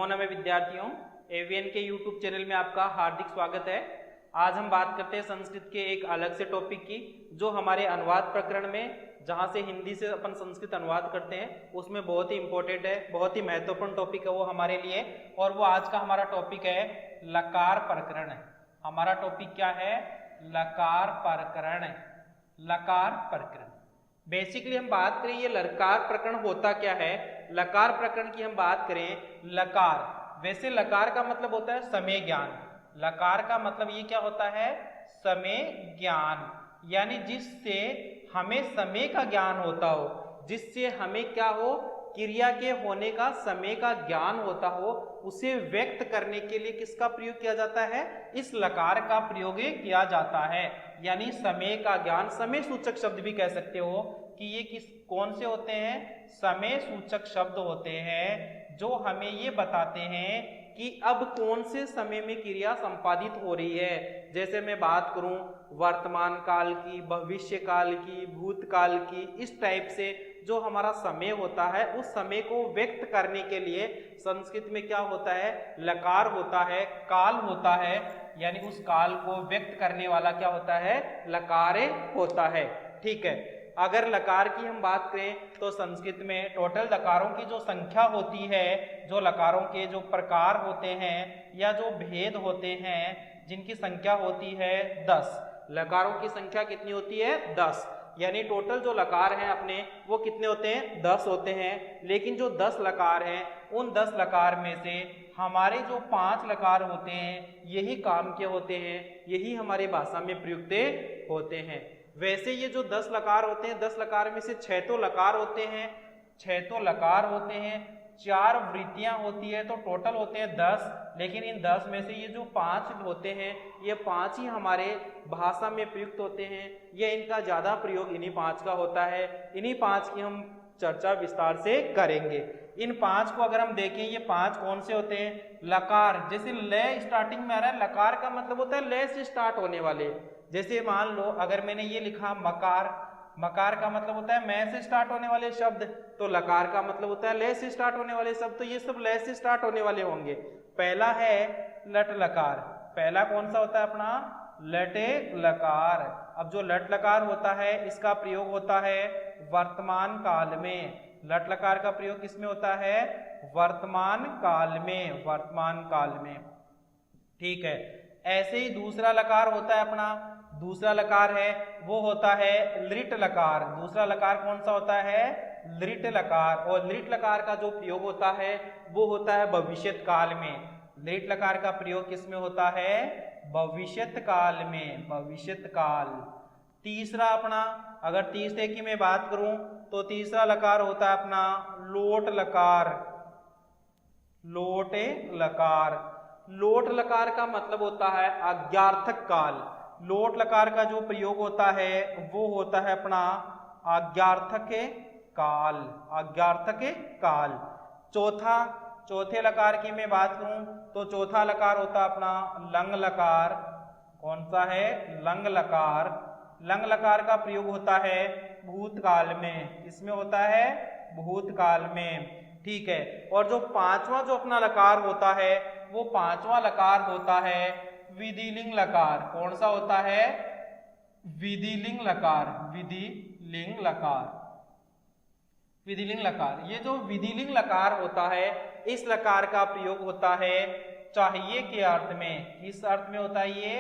नमो नमः विद्यार्थियों, एवीएन के यूट्यूब चैनल में आपका हार्दिक स्वागत है। आज हम बात करते हैं संस्कृत के एक अलग से टॉपिक की, जो हमारे अनुवाद प्रकरण में जहाँ से हिंदी से अपन संस्कृत अनुवाद करते हैं उसमें बहुत ही इंपॉर्टेंट है, बहुत ही महत्वपूर्ण टॉपिक है वो हमारे लिए। और वो आज का हमारा टॉपिक है लकार प्रकरण। हमारा टॉपिक क्या है? लकार प्रकरण। लकार प्रकरण बेसिकली हम बात करें ये लकार प्रकरण होता क्या है। लकार प्रकरण की हम बात करें, लकार वैसे लकार का मतलब होता है समय ज्ञान। लकार का मतलब ये क्या होता है? समय ज्ञान, यानी जिससे हमें समय का ज्ञान होता हो, जिससे हमें क्या हो, क्रिया के होने का समय का ज्ञान होता हो, उसे व्यक्त करने के लिए किसका प्रयोग किया जाता है? इस लकार का प्रयोग किया जाता है। यानी समय का ज्ञान, समय सूचक शब्द भी कह सकते हो कि ये कौन से होते हैं? समय सूचक शब्द होते हैं जो हमें ये बताते हैं कि अब कौन से समय में क्रिया संपादित हो रही है। जैसे मैं बात करूं वर्तमान काल की, भविष्य काल की, भूतकाल की, इस टाइप से जो हमारा समय होता है उस समय को व्यक्त करने के लिए संस्कृत में क्या होता है? लकार होता है, काल होता है, यानी उस काल को व्यक्त करने वाला क्या होता है? लकार होता है। ठीक है, अगर लकार की हम बात करें तो संस्कृत में टोटल लकारों की जो संख्या होती है, जो लकारों के जो प्रकार होते हैं या जो भेद होते हैं, जिनकी संख्या होती है 10। लकारों की संख्या कितनी होती है? 10। यानी टोटल जो लकार हैं अपने वो कितने होते हैं? 10 होते हैं। लेकिन जो 10 लकार हैं उन 10 लकार में से हमारे जो 5 लकार होते हैं यही काम के होते हैं, यही हमारी भाषा में प्रयुक्त होते हैं। वैसे ये जो 10 लकार होते हैं, 10 लकार में से 6 तो लकार होते हैं, 6 तो लकार होते हैं, 4 वृत्तियां होती है, तो टोटल होते हैं 10। लेकिन इन 10 में से ये जो 5 होते हैं ये 5 ही हमारे भाषा में प्रयुक्त होते हैं। ये इनका ज्यादा प्रयोग इन्हीं 5 का होता है। इन्हीं 5 की हम चर्चा विस्तार से करेंगे। इन 5 को अगर हम देखें, ये 5 कौन से होते हैं? लकार, जैसे ल स्टार्टिंग में आ रहा है, लकार का मतलब होता है ल से स्टार्ट होने वाले। जैसे मान लो अगर मैंने ये लिखा मकार, मकार का मतलब होता है मैं से स्टार्ट होने वाले शब्द, तो लकार का मतलब होता है ले से स्टार्ट होने वाले शब्द, तो ये सब ले से स्टार्ट होने वाले होंगे। पहला है लट लकार। पहला कौन सा होता है अपना? लटे लकार। अब जो लट लकार होता है इसका प्रयोग होता है वर्तमान काल में। लट लकार का प्रयोग किसमें होता है? वर्तमान काल में, वर्तमान काल में। ठीक है, ऐसे ही दूसरा लकार होता है अपना, दूसरा लकार है वो होता है लृट लकार। दूसरा लकार कौन सा होता है? लृट लकार। और लृट लकार का जो प्रयोग होता है वो होता है भविष्यत काल में। लृट लकार का प्रयोग किसमें होता है? भविष्यत काल में, भविष्यत काल। तीसरा अपना, अगर तीसरे की मैं बात करूं तो तीसरा लकार होता है अपना लोट लकार। लोटे लकार। लोट लकार का मतलब होता है आज्ञार्थक काल। लोट लकार का जो प्रयोग होता है वो होता है अपना आज्ञार्थक काल, आज्ञार्थक काल। चौथे लकार की मैं बात करूं तो चौथा लकार होता है अपना लंग लकार। कौन सा है? लंग लकार। लंग लकार का प्रयोग होता है भूतकाल में। इसमें होता है भूतकाल में। ठीक है, और जो पांचवा जो अपना लकार होता है वो पांचवा लकार होता है विधिलिंग लकार। कौन सा होता है? विधिलिंग लकार, विधिलिंग लकार, विधिलिंग लकार। ये जो विधिलिंग लकार होता है इस लकार का प्रयोग होता है चाहिए के अर्थ में। किस अर्थ में होता है ये?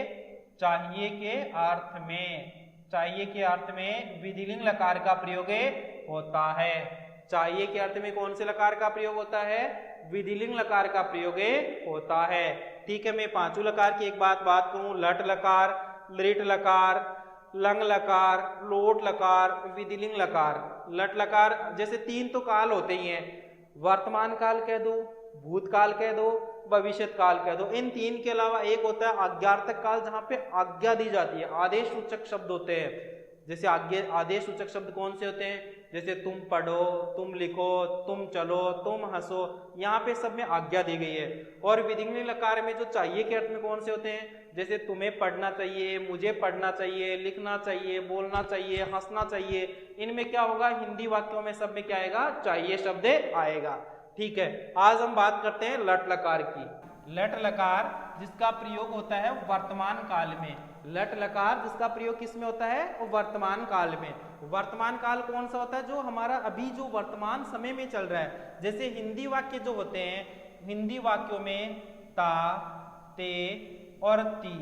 चाहिए के अर्थ में। चाहिए के अर्थ में विधिलिंग लकार का प्रयोग होता है। चाहिए के अर्थ में कौन से लकार का प्रयोग होता है? विधिलिंग लकार का प्रयोग होता है। ठीक है, मैं पांचों लकार की एक बात करूं, लट लकार, लृट लकार, लंग लकार, लोट लकार, विधिलिंग लकार। लट लकार जैसे 3 तो काल होते ही हैं, वर्तमान काल कह दो, भूतकाल कह दो, भविष्यत काल कह दो। इन 3 के अलावा एक होता है आज्ञार्थक काल, जहां पे आज्ञा दी जाती है, आदेश सूचक शब्द होते हैं। जैसे आदेश सूचक शब्द कौन से होते हैं? जैसे तुम पढ़ो, तुम लिखो, तुम चलो, तुम हंसो, यहाँ पे सब में आज्ञा दी गई है। और विधिलिंग लकार में जो चाहिए के अर्थ में कौन से होते हैं? जैसे तुम्हें पढ़ना चाहिए, मुझे पढ़ना चाहिए, लिखना चाहिए, बोलना चाहिए, हंसना चाहिए। इनमें क्या होगा? हिंदी वाक्यों में सब में क्या आएगा? चाहिए शब्द आएगा। ठीक है, आज हम बात करते हैं लट लकार की। लट लकार जिसका प्रयोग होता है वर्तमान काल में। लट लकार जिसका प्रयोग किस में होता है? वो वर्तमान काल में। वर्तमान काल कौन सा होता है? जो हमारा अभी जो वर्तमान समय में चल रहा है। जैसे हिंदी वाक्य जो होते हैं, हिंदी वाक्यों में ता, ते और ती,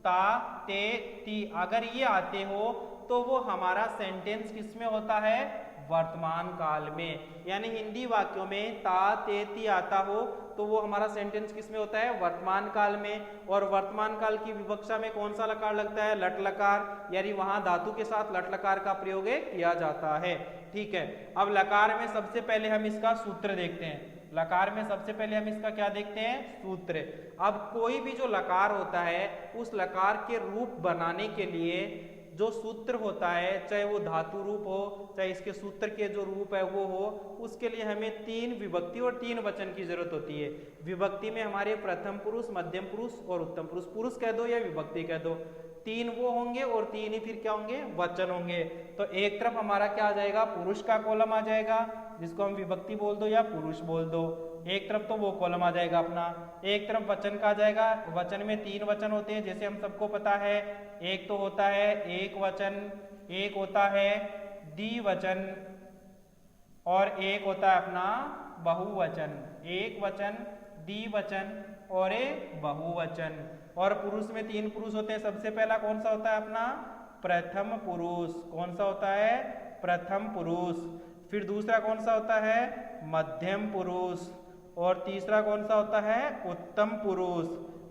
ता, ते, ती अगर ये आते हो तो वो हमारा सेंटेंस किस में होता है? वर्तमान काल में। यानी हिंदी वाक्यों में ता, ते, ती आता हो तो वो हमारा सेंटेंस किस में होता है? वर्तमान काल में। और वर्तमान काल की विवक्षा में कौन सा लकार लगता है? लट लकार, यानी वहां धातु के साथ लट लकार का प्रयोग किया जाता है। ठीक है, अब लकार में सबसे पहले हम इसका सूत्र देखते हैं। लकार में सबसे पहले हम इसका क्या देखते हैं? सूत्र। अब कोई भी जो लकार होता है उस लकार के रूप बनाने के लिए जो सूत्र होता है, चाहे वो धातु रूप हो, चाहे इसके सूत्र के जो रूप है वो हो, उसके लिए हमें 3 विभक्ति और 3 वचन की जरूरत होती है। विभक्ति में हमारे प्रथम पुरुष, मध्यम पुरुष और उत्तम पुरुष। पुरुष कह दो या विभक्ति कह दो, 3 वो होंगे और 3 ही फिर क्या होंगे? वचन होंगे। तो एक तरफ हमारा क्या आ जाएगा? पुरुष का कॉलम आ जाएगा, जिसको हम विभक्ति बोल दो या पुरुष बोल दो। एक तरफ तो वो कॉलम आ जाएगा अपना, एक तरफ वचन का आ जाएगा। वचन में 3 वचन होते हैं जैसे हम सबको पता है। एक तो होता है एक वचन, एक होता है द्विवचन और एक होता है अपना बहुवचन। एक वचन, द्विवचन और एक बहुवचन। और पुरुष में 3 पुरुष होते हैं। सबसे पहला कौन सा होता है? अपना प्रथम पुरुष। कौन सा होता है? प्रथम पुरुष। फिर दूसरा कौन सा होता है? मध्यम पुरुष। और तीसरा कौन सा होता है? उत्तम पुरुष।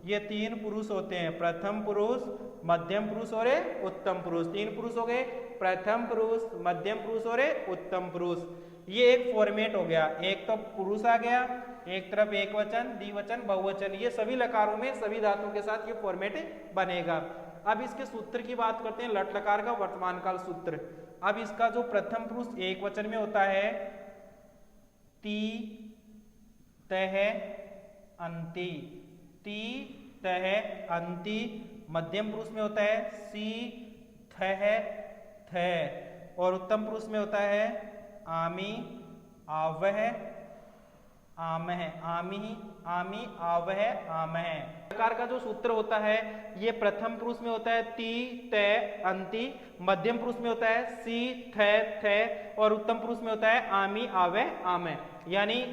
ये 3 पुरुष होते हैं, प्रथम पुरुष, मध्यम पुरुष और उत्तम पुरुष। 3 पुरुष हो गए, प्रथम पुरुष, मध्यम पुरुष और उत्तम पुरुष। ये एक फॉर्मेट हो गया। एक तो पुरुष आ गया, एक तरफ एक वचन, द्विवचन, बहुवचन। ये सभी लकारों में सभी धातुओं के साथ ये फॉर्मेट बनेगा। अब इसके सूत्र की बात करते हैं, लट लकार का वर्तमान काल सूत्र। अब इसका जो प्रथम पुरुष एक वचन में होता है ती, तह, अंति। ती, तह, अंति। मध्यम पुरुष में होता है सी, थह, थ। और उत्तम पुरुष में होता है आमी, आवह, आमह। आमी, आमी, आवह, आमह। लकार का जो सूत्र होता है ये प्रथम पुरुष में होता है ती, ते, अंति। मध्यम पुरुष में होता है सी, थ, थ। और उत्तम पुरुष में होता है आमी, आवह, आमह। यानी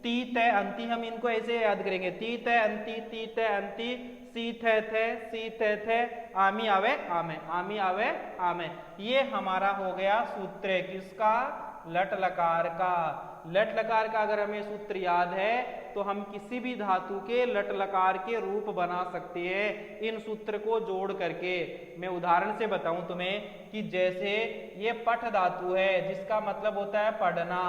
ती, ते, अंति हम इनको ऐसे याद करेंगे। ती, ते, अंति, ती, ते, अंति, सी, थ, थे, सी, थ, थे, आमी, आवे, आमे। आमी, आवे, आमे। ये हमारा हो गया सूत्र किसका? लट लकार का। लट लकार का अगर हमें सूत्र याद है तो हम किसी भी धातु के लट लकार के रूप बना सकते हैं इन सूत्र को जोड़ करके। मैं उदाहरण से बताऊं तुम्हें कि जैसे ये पठ धातु है जिसका मतलब होता है पढ़ना।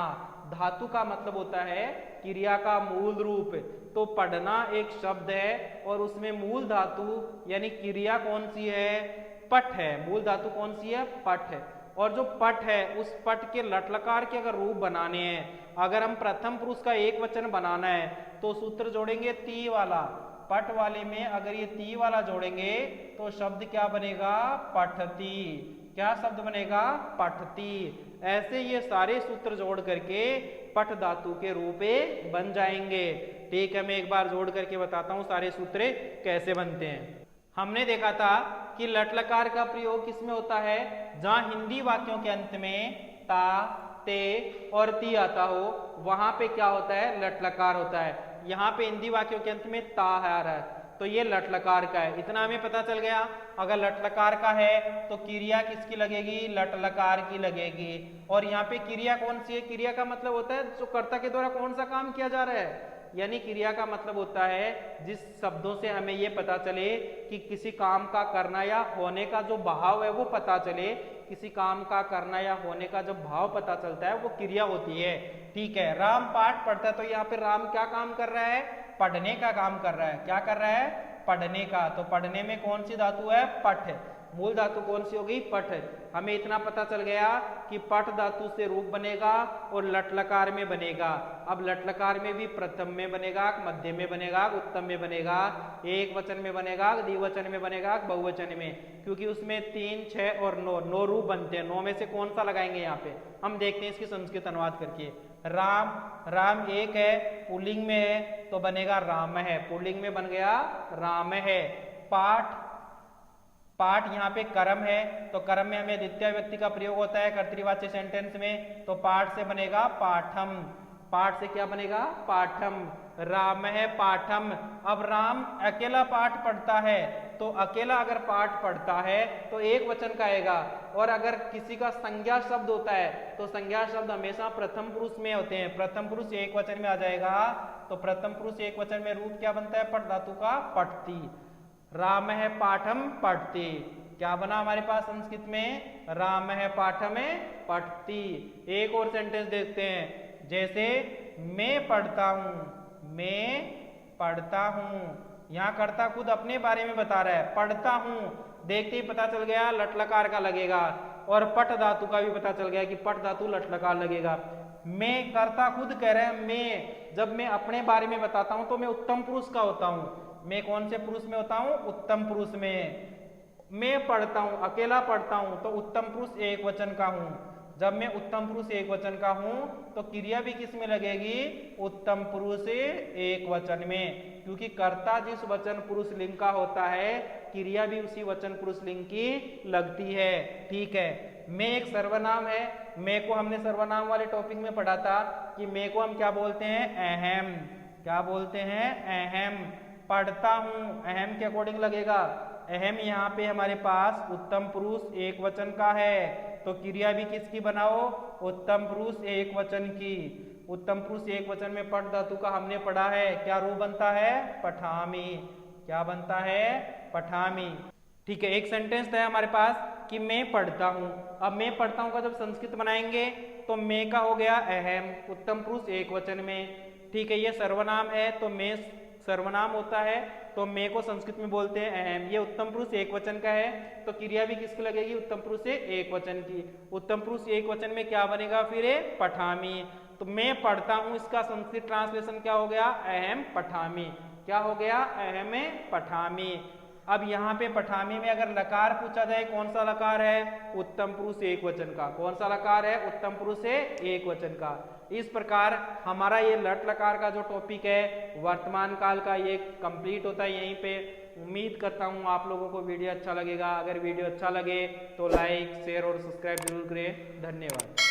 धातु का मतलब होता है क्रिया का मूल रूप। तो पढ़ना एक शब्द है और उसमें मूल धातु यानी क्रिया कौन सी है? पठ है। मूल धातु कौन सी है? पठ है। और जो पठ है उस पठ के लट लकार के अगर रूप बनाने हैं, अगर हम प्रथम पुरुष का एक वचन बनाना है तो सूत्र जोड़ेंगे ती वाला। पठ वाले में अगर ये ती वाला जोड़ेंगे तो शब्द क्या बनेगा? पठती। क्या शब्द बनेगा? पठती। ऐसे ये सारे सूत्र जोड़ करके पठ धातु के रूप बन जाएंगे। ठीक है, मैं एक बार जोड़ करके बताता हूं सारे सूत्र कैसे बनते हैं। हमने देखा था कि लट लकार का प्रयोग किसमें होता है? जहां हिंदी वाक्यों के अंत में ता, ते और ती आता हो वहां पे क्या होता है? लट लकार होता है। यहाँ पे हिंदी वाक्यों के अंत में ता आ रहा है तो ये लट लकार का है। इतना हमें पता चल गया। अगर लट लकार का है तो क्रिया किसकी लगेगी? लट लकार की लगेगी। और यहाँ पे क्रिया कौन सी है? क्रिया का मतलब होता है जो कर्ता के द्वारा कौन सा काम किया जा रहा है। यानी क्रिया का मतलब होता है जिस शब्दों से हमें ये पता चले कि किसी काम का करना या होने का जो भाव है वो पता चले। किसी काम का करना या होने का जो भाव पता चलता है वो क्रिया होती है। ठीक है, राम पाठ पढ़ता है तो यहाँ पे राम क्या काम कर रहा है? पढ़ने का काम कर रहा है। क्या कर रहा है? पढ़ने का। तो पढ़ने में कौन सी धातु है? पठ। मूल धातु कौन सी हो गई? पठ। हमें इतना पता चल गया कि पठ धातु से रूप बनेगा और लट लकार में बनेगा। अब लट लकार में भी प्रथम में बनेगा, मध्य में बनेगा, उत्तम में बनेगा, एक वचन में बनेगा, द्विवचन में बनेगा, बहुवचन में, क्योंकि उसमें 3, 6 और 9 रूप बनते हैं। 9 में से कौन सा लगाएंगे यहाँ पे? हम देखते हैं इसकी संस्कृत अनुवाद करके। राम, राम एक है, पुल्लिंग में है तो बनेगा राम है, पुल्लिंग में बन गया राम है। पाठ, पाठ यहाँ पे कर्म है तो कर्म में हमें द्वितीय व्यक्ति का प्रयोग होता है कर्तृवाच्य सेंटेंस में, तो पाठ से बनेगा पाठम। पाठ से क्या बनेगा? पाठम। राम है पाठम। अब राम अकेला पाठ पढ़ता है, तो अकेला अगर पाठ पढ़ता है तो एक वचन का आएगा, और अगर किसी का संज्ञा शब्द होता है तो संज्ञा शब्द हमेशा प्रथम पुरुष में होते हैं। प्रथम पुरुष एक वचन में आ जाएगा, तो प्रथम पुरुष एक वचन में रूप क्या बनता है? पठ धातु का पठती। राम है पाठम पठती। क्या बना हमारे पास संस्कृत में? राम है पाठम पठती। एक और सेंटेंस देखते हैं, जैसे मैं पढ़ता हूं, मैं पढ़ता हूं। यहां कर्ता खुद अपने बारे में बता रहा है, पढ़ता हूं। देखते ही पता चल गया लट लकार का लगेगा, और पठ धातु का भी पता चल गया कि पठ धातु लट लकार लगेगा। मैं, कर्ता खुद कह रहे हैं मैं, जब मैं अपने बारे में बताता हूं तो मैं उत्तम पुरुष का होता हूं। मैं कौन से पुरुष में होता हूं? उत्तम पुरुष में। मैं पढ़ता हूं, अकेला पढ़ता हूं तो उत्तम पुरुष एक वचन का हूं। जब मैं उत्तम पुरुष एक वचन का हूं तो क्रिया भी किस में लगेगी? उत्तम पुरुष एक वचन में, क्योंकि कर्ता जिस वचन पुरुष लिंग का होता है क्रिया भी उसी वचन पुरुष लिंग की लगती है। ठीक है। मैं एक सर्वनाम है। मैं को हमने सर्वनाम वाले टॉपिक में पढ़ा था कि मैं को हम क्या बोलते हैं? अहम। क्या बोलते हैं? अहम। पढ़ता हूं, अहम के अकॉर्डिंग लगेगा। अहम यहाँ पे हमारे पास उत्तम पुरुष एक वचन का है, तो क्रिया भी किसकी बनाओ? उत्तम पुरुष एक वचन की। उत्तम पुरुष एक वचन में पठ धातु का हमने पढ़ा है, क्या रूप बनता है? पठामी। क्या बनता है? पठामी। ठीक है। एक सेंटेंस था हमारे पास कि मैं पढ़ता हूं। अब मैं पढ़ता हूं का जब संस्कृत बनाएंगे तो मैं का हो गया अहम, उत्तम पुरुष एक वचन में। ठीक है। ये सर्वनाम है तो मैं सर्वनाम होता है, तो मैं को संस्कृत में बोलते हैं अहम। ये उत्तम पुरुष एक वचन का है, तो क्रिया भी किसकी लगेगी? उत्तम पुरुष से एक वचन की। उत्तम पुरुष एक वचन में क्या बनेगा फिर? पठामी। तो मैं पढ़ता हूं, इसका संस्कृत ट्रांसलेशन क्या हो गया? अहम पठामी। क्या हो गया? अहम पठामी। अब यहाँ पे पठामी में अगर लकार पूछा जाए, कौन सा लकार है? उत्तम पुरुष एक वचन का। कौन सा लकार है? उत्तम पुरुष से एक वचन का। इस प्रकार हमारा ये लट लकार का जो टॉपिक है वर्तमान काल का, ये कंप्लीट होता है यहीं पे। उम्मीद करता हूँ आप लोगों को वीडियो अच्छा लगेगा। अगर वीडियो अच्छा लगे तो लाइक, शेयर और सब्सक्राइब जरूर करें। धन्यवाद।